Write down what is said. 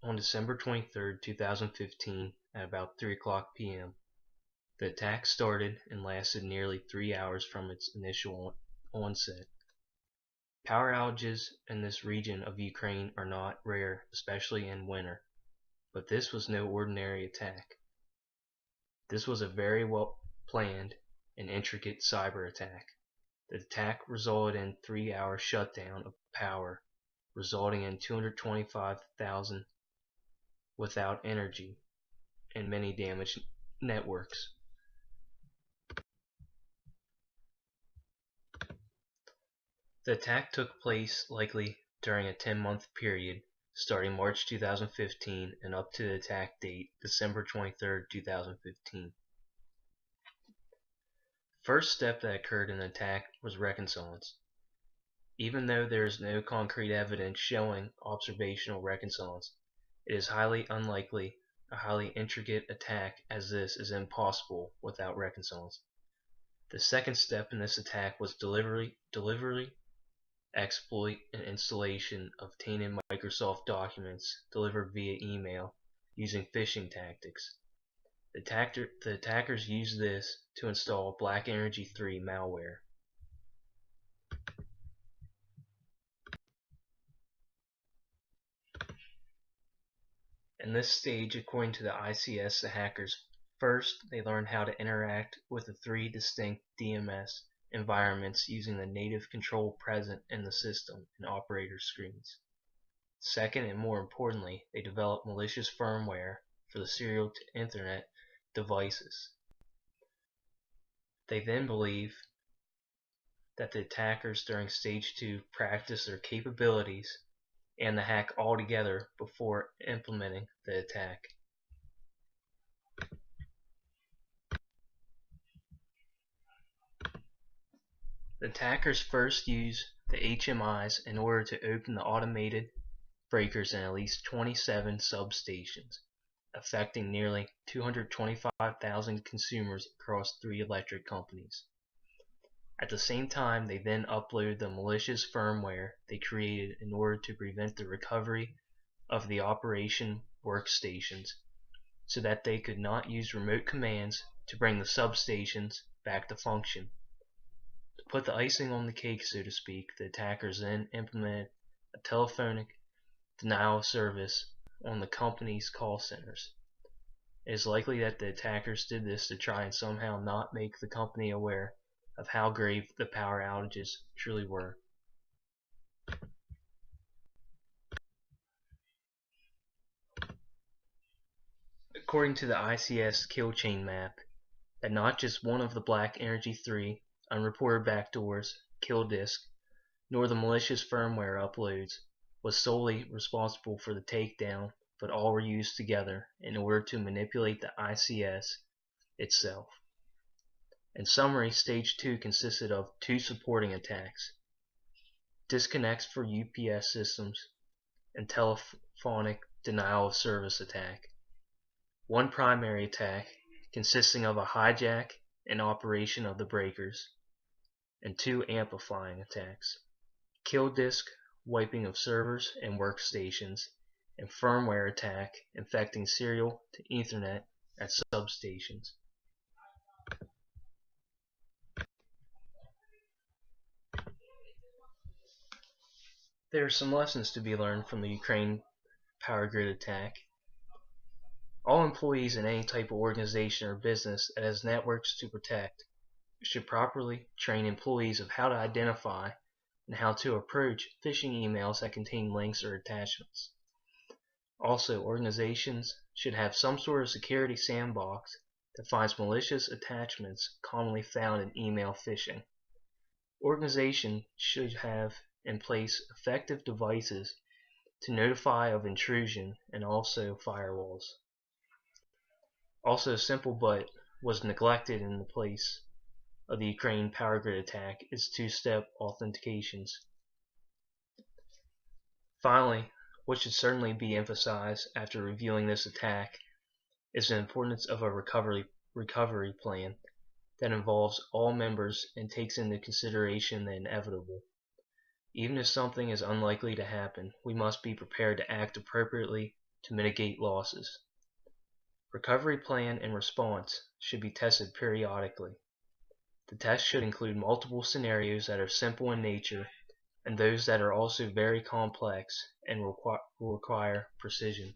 On December 23, 2015, at about 3:00 p.m., the attack started and lasted nearly 3 hours from its initial onset. Power outages in this region of Ukraine are not rare, especially in winter, but this was no ordinary attack. This was a very well planned and intricate cyber attack. The attack resulted in 3-hour shutdown of power, resulting in 225,000 without energy and many damaged networks. The attack took place likely during a 10-month period starting March 2015 and up to the attack date December 23, 2015. First step that occurred in the attack was reconciliance. Even though there is no concrete evidence showing observational reconciliance, it is highly unlikely a highly intricate attack as this is impossible without reconciliance. The second step in this attack was delivery, exploit, and installation of tainted Microsoft documents delivered via email using phishing tactics. The attackers used this to install Black Energy 3 malware. In this stage, according to the ICS, the hackers first they learned how to interact with the 3 distinct DMS environments using the native control present in the system and operator screens. Second, and more importantly, they developed malicious firmware for the serial to Ethernet devices. They then believe that the attackers during stage 2 practice their capabilities and the hack altogether before implementing the attack. The attackers first use the HMIs in order to open the automated breakers in at least 27 substations, affecting nearly 225,000 consumers across 3 electric companies. At the same time, they then upload the malicious firmware they created in order to prevent the recovery of the operation workstations, so that they could not use remote commands to bring the substations back to function. To put the icing on the cake, so to speak, the attackers then implemented a telephonic denial of service on the company's call centers. It is likely that the attackers did this to try and somehow not make the company aware of how grave the power outages truly were. According to the ICS kill chain map, that not just one of the Black Energy 3 unreported backdoors, kill disk, nor the malicious firmware uploads was solely responsible for the takedown, but all were used together in order to manipulate the ICS itself. In summary, Stage 2 consisted of 2 supporting attacks: disconnects for UPS systems and telephonic denial of service attack. One primary attack consisting of a hijack and operation of the breakers, and 2 amplifying attacks: kill disk, wiping of servers and workstations, and firmware attack infecting serial to Ethernet at substations. There are some lessons to be learned from the Ukraine power grid attack. All employees in any type of organization or business that has networks to protect should properly train employees of how to identify and how to approach phishing emails that contain links or attachments. Also, organizations should have some sort of security sandbox that finds malicious attachments commonly found in email phishing. Organizations should have in place effective devices to notify of intrusion and also firewalls. Also, simple but was neglected in the place of the Ukraine power grid attack is 2-step authentications. Finally, what should certainly be emphasized after reviewing this attack is the importance of a recovery plan that involves all members and takes into consideration the inevitable. Even if something is unlikely to happen, we must be prepared to act appropriately to mitigate losses. Recovery plan and response should be tested periodically. The test should include multiple scenarios that are simple in nature and those that are also very complex and will require precision.